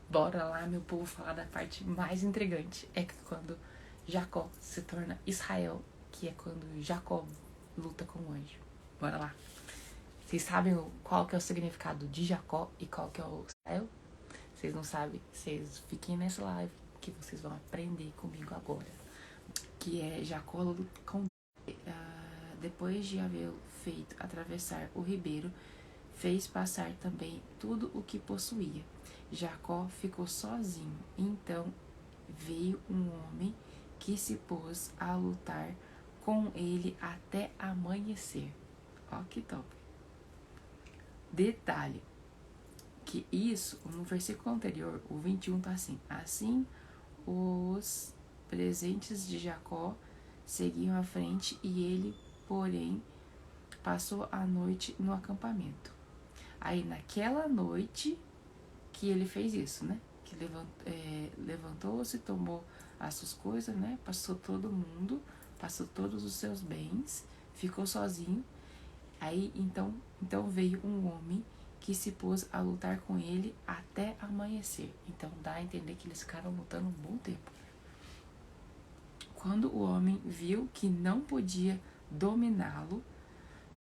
Bora lá, meu povo, falar da parte mais intrigante. É que quando Jacó se torna Israel, que é quando Jacó luta com o anjo. Bora lá. Vocês sabem qual que é o significado de Jacó e qual que é o Israel? Vocês não sabem? Vocês fiquem nessa live que vocês vão aprender comigo agora. Que é Jacó com... depois de haver feito atravessar o ribeiro, fez passar também tudo o que possuía. Jacó ficou sozinho. Então veio um homem que se pôs a lutar com ele até amanhecer. Ó que top. Detalhe, que isso, no versículo anterior, o 21 tá assim. Assim, os presentes de Jacó seguiam à frente e ele, porém, passou a noite no acampamento. Aí, naquela noite que ele fez isso, né? Que levantou-se, tomou as suas coisas, né? Passou todo mundo, passou todos os seus bens, ficou sozinho. Aí, então veio um homem que se pôs a lutar com ele até amanhecer. Então, dá a entender que eles ficaram lutando um bom tempo. Quando o homem viu que não podia dominá-lo,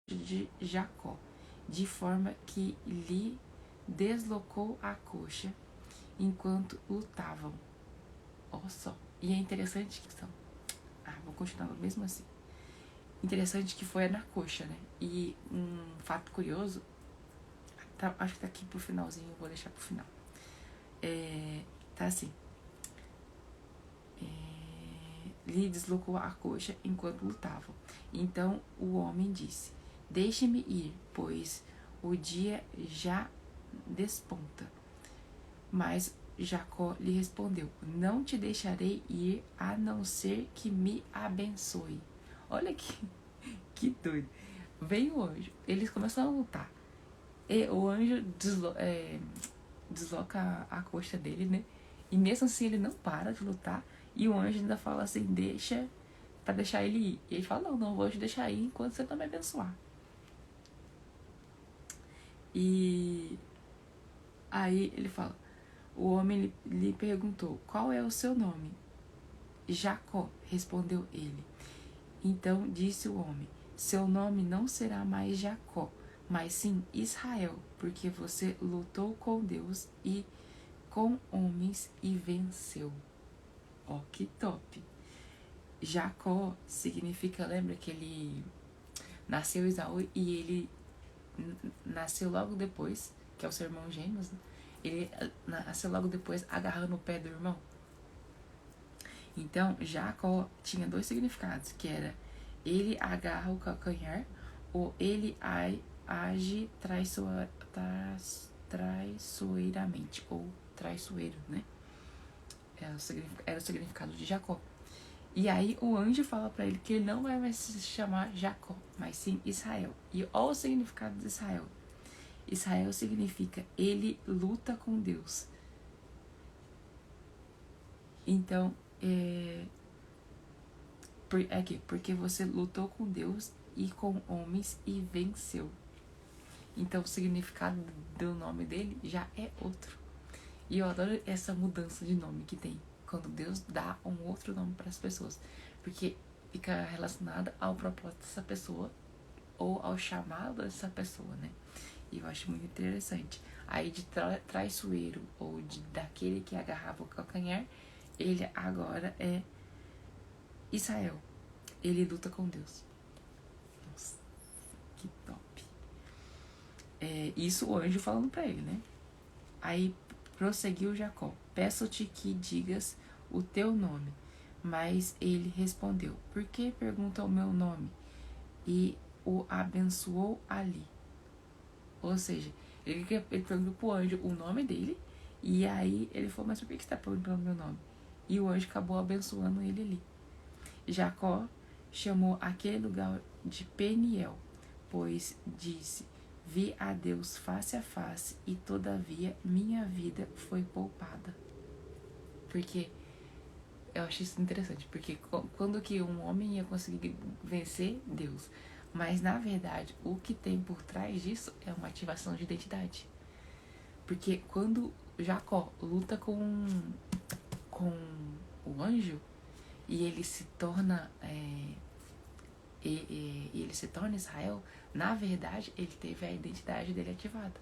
de Jacó, de forma que lhe deslocou a coxa enquanto lutavam. Olha só. E é interessante que são. Vou continuar mesmo assim. Interessante que foi na coxa, né? E um fato curioso, acho que tá aqui pro finalzinho, eu vou deixar pro final. Tá assim. Lhe deslocou a coxa enquanto lutavam. Então o homem disse: deixe-me ir, pois o dia já desponta. Mas Jacó lhe respondeu: não te deixarei ir a não ser que me abençoe. Olha que doido. Veio o anjo, eles começaram a lutar. E o anjo desloca a coxa dele, né? E mesmo assim ele não para de lutar. E o anjo ainda fala assim: deixa, pra deixar ele ir. E ele fala: não vou te deixar ir enquanto você não me abençoar. E aí ele fala: o homem lhe perguntou: qual é o seu nome? Jacó, respondeu ele. Então disse o homem: seu nome não será mais Jacó, mas sim Israel, porque você lutou com Deus e com homens e venceu. Ó, que top! Jacó significa, lembra que ele nasceu Esaú e ele nasceu logo depois, que é o seu irmão gêmeos, né? Ele nasceu logo depois agarrando o pé do irmão. Então, Jacó tinha dois significados, que era ele agarra o calcanhar ou ele age traiçoeiramente ou traiçoeiro, né? Era o significado de Jacó. E aí o anjo fala para ele que ele não vai mais se chamar Jacó, mas sim Israel. E olha o significado de Israel. Israel significa ele luta com Deus. Então, porque você lutou com Deus e com homens e venceu. Então o significado do nome dele já é outro. E eu adoro essa mudança de nome que tem quando Deus dá um outro nome para as pessoas, porque fica relacionada ao propósito dessa pessoa ou ao chamado dessa pessoa, né? E eu acho muito interessante. Aí de traiçoeiro ou daquele que agarrava o calcanhar, ele agora é Israel. Ele luta com Deus. Nossa, que top. Isso o anjo falando pra ele, né? Aí prosseguiu Jacó: peço-te que digas o teu nome. Mas ele respondeu: por que pergunta o meu nome? E o abençoou ali. Ou seja, ele perguntou pro anjo o nome dele. E aí ele falou: mas por que você está perguntando o meu nome? E o anjo acabou abençoando ele ali. Jacó chamou aquele lugar de Peniel, pois disse: vi a Deus face a face e todavia minha vida foi poupada. Porque eu achei isso interessante, porque quando que um homem ia conseguir vencer Deus? Mas na verdade, o que tem por trás disso é uma ativação de identidade. Porque quando Jacó luta com o anjo e ele se torna ele se torna Israel, na verdade ele teve a identidade dele ativada.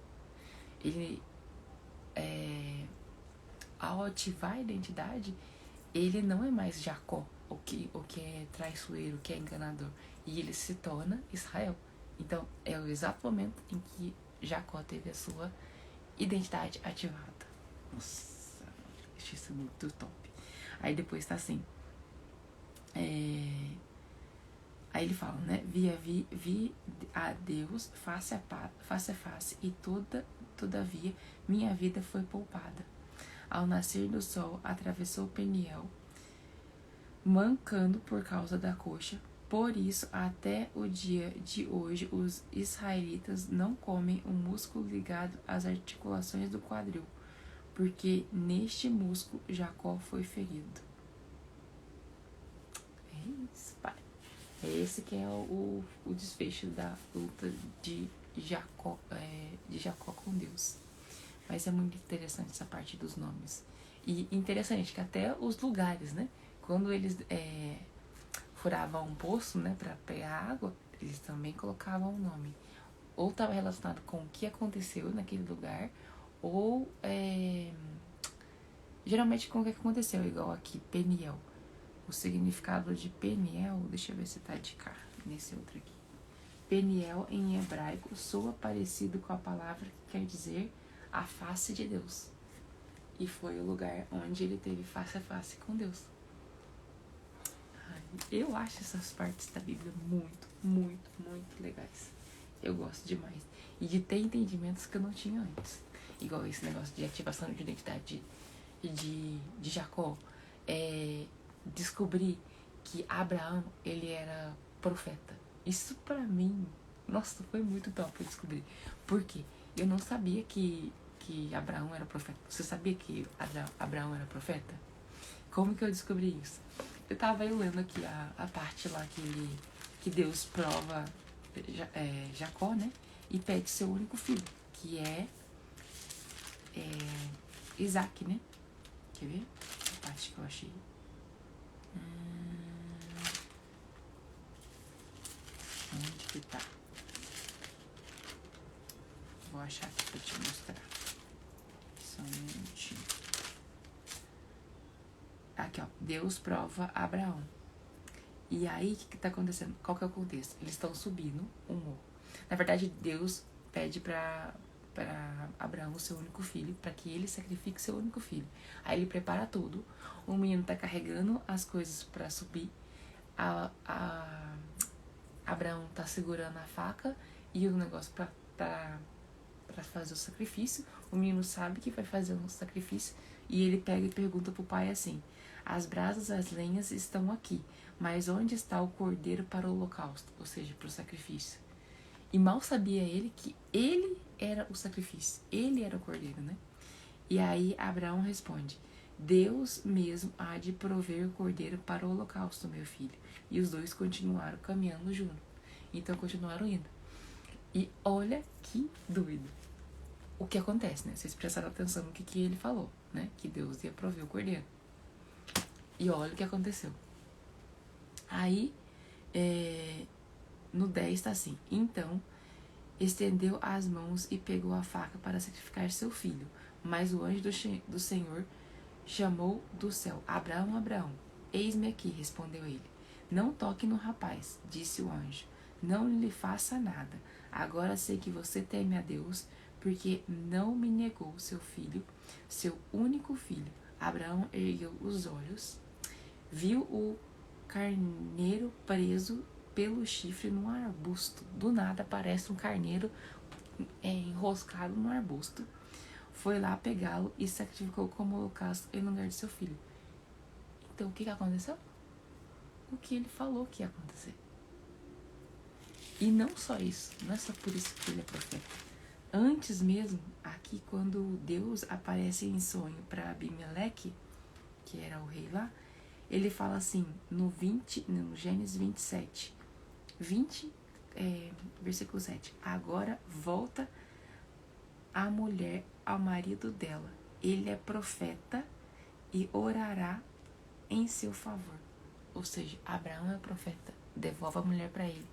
Ele ao ativar a identidade, ele não é mais Jacó, o que é traiçoeiro, o que é enganador, e ele se torna Israel. Então é o exato momento em que Jacó teve a sua identidade ativada. Nossa, isso é muito top. Aí depois tá assim. Aí ele fala, né? Vi a Deus face a face, e todavia minha vida foi poupada. Ao nascer do sol, atravessou Peniel, mancando por causa da coxa. Por isso, até o dia de hoje, os israelitas não comem o músculo ligado às articulações do quadril, porque neste músculo Jacó foi ferido. É isso, pai. É esse que é o desfecho da luta de Jacó com Deus. Mas é muito interessante essa parte dos nomes. E interessante que até os lugares, né? Quando eles furavam um poço, né, para pegar água, eles também colocavam o nome. Ou estava relacionado com o que aconteceu naquele lugar, ou geralmente com o que aconteceu, igual aqui, Peniel. O significado de Peniel, deixa eu ver se tá de cá, nesse outro aqui. Peniel em hebraico soa parecido com a palavra que quer dizer a face de Deus. E foi o lugar onde ele teve face a face com Deus. Eu acho essas partes da Bíblia muito, muito, muito legais. Eu gosto demais. E de ter entendimentos que eu não tinha antes. Igual esse negócio de ativação de identidade de Jacó. Descobrir que Abraão, ele era profeta. Isso pra mim, nossa, foi muito top eu descobrir. Por quê? Eu não sabia que Abraão era profeta. Você sabia que Abraão era profeta? Como que eu descobri isso? Eu tava lendo aqui a parte lá que Deus prova Jacó, né? E pede seu único filho, que é Isaac, né? Quer ver? A parte que eu achei. Onde que tá? Vou achar aqui pra te mostrar. Só um minutinho. Aqui, ó. Deus prova Abraão. E aí, o que tá acontecendo? Qual que é o contexto? Eles estão subindo um morro. Na verdade, Deus pede pra Abraão o seu único filho, para que ele sacrifique seu único filho. Aí ele prepara tudo. O menino tá carregando as coisas para subir. Abraão tá segurando a faca e o negócio pra fazer o sacrifício. O menino sabe que vai fazer um sacrifício e ele pega e pergunta pro pai assim: as brasas, as lenhas estão aqui, mas onde está o cordeiro para o holocausto? Ou seja, para o sacrifício. E mal sabia ele que ele era o sacrifício, ele era o cordeiro, né? E aí Abraão responde: Deus mesmo há de prover o cordeiro para o holocausto, meu filho. E os dois continuaram caminhando juntos. Então continuaram indo. E olha que doido. O que acontece, né? Vocês prestaram atenção no que ele falou, né? Que Deus ia prover o cordeiro. E olha o que aconteceu. Aí, no 10 tá assim: então estendeu as mãos e pegou a faca para sacrificar seu filho. Mas o anjo do Senhor chamou do céu: Abraão, Abraão. Eis-me aqui, respondeu ele. Não toque no rapaz, disse o anjo. Não lhe faça nada. Agora sei que você teme a Deus, porque não me negou seu filho, seu único filho. Abraão ergueu os olhos, viu o carneiro preso pelo chifre num arbusto. Do nada aparece um carneiro enroscado no arbusto. Foi lá pegá-lo e sacrificou como holocausto em lugar de seu filho. Então o que aconteceu? O que ele falou que ia acontecer. E não só isso, não é só por isso que ele é profeta. Antes mesmo, aqui quando Deus aparece em sonho para Abimeleque, que era o rei lá, ele fala assim, no Gênesis 27, versículo 7. Agora volta a mulher ao marido dela ele é profeta e orará em seu favor. Ou seja, Abraão é profeta, devolve a mulher para ele.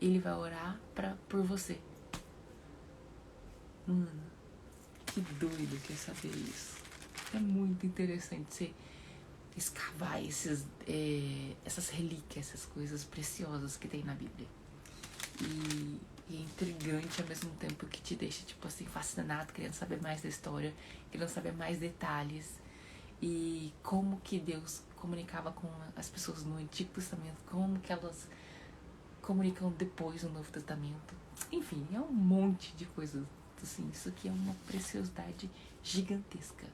Ele vai orar por você. Mano, que doido que é saber isso. É muito interessante você escavar essas relíquias, essas coisas preciosas que tem na Bíblia. E é intrigante ao mesmo tempo que te deixa, tipo assim, fascinado, querendo saber mais da história, querendo saber mais detalhes. E como que Deus comunicava com as pessoas no Antigo Testamento, como que elas comunicam depois no Novo Testamento. Enfim, é um monte de coisas. Assim, isso aqui é uma preciosidade gigantesca.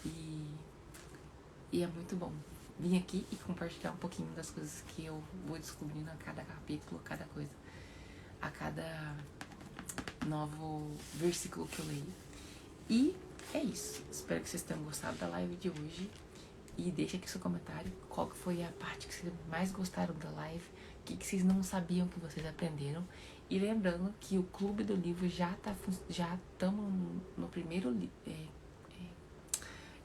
E é muito bom vir aqui e compartilhar um pouquinho das coisas que eu vou descobrindo a cada capítulo, a cada coisa, a cada novo versículo que eu leio. E é isso. Espero que vocês tenham gostado da live de hoje. E deixa aqui seu comentário. Qual que foi a parte que vocês mais gostaram da live? O que vocês não sabiam que vocês aprenderam? E lembrando que o Clube do Livro já estamos no primeiro livro.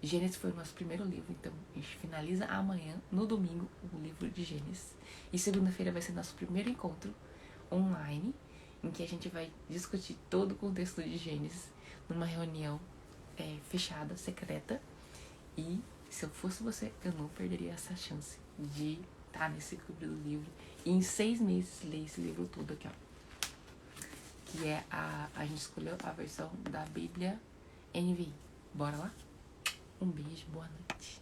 Gênesis foi o nosso primeiro livro, então a gente finaliza amanhã, no domingo, o livro de Gênesis. E segunda-feira vai ser nosso primeiro encontro online, em que a gente vai discutir todo o contexto de Gênesis numa reunião fechada, secreta. E se eu fosse você, eu não perderia essa chance de estar nesse clube do livro e em 6 meses ler esse livro todo aqui, ó. Que é a gente escolheu a versão da Bíblia NVI. Bora lá? Um beijo, boa noite.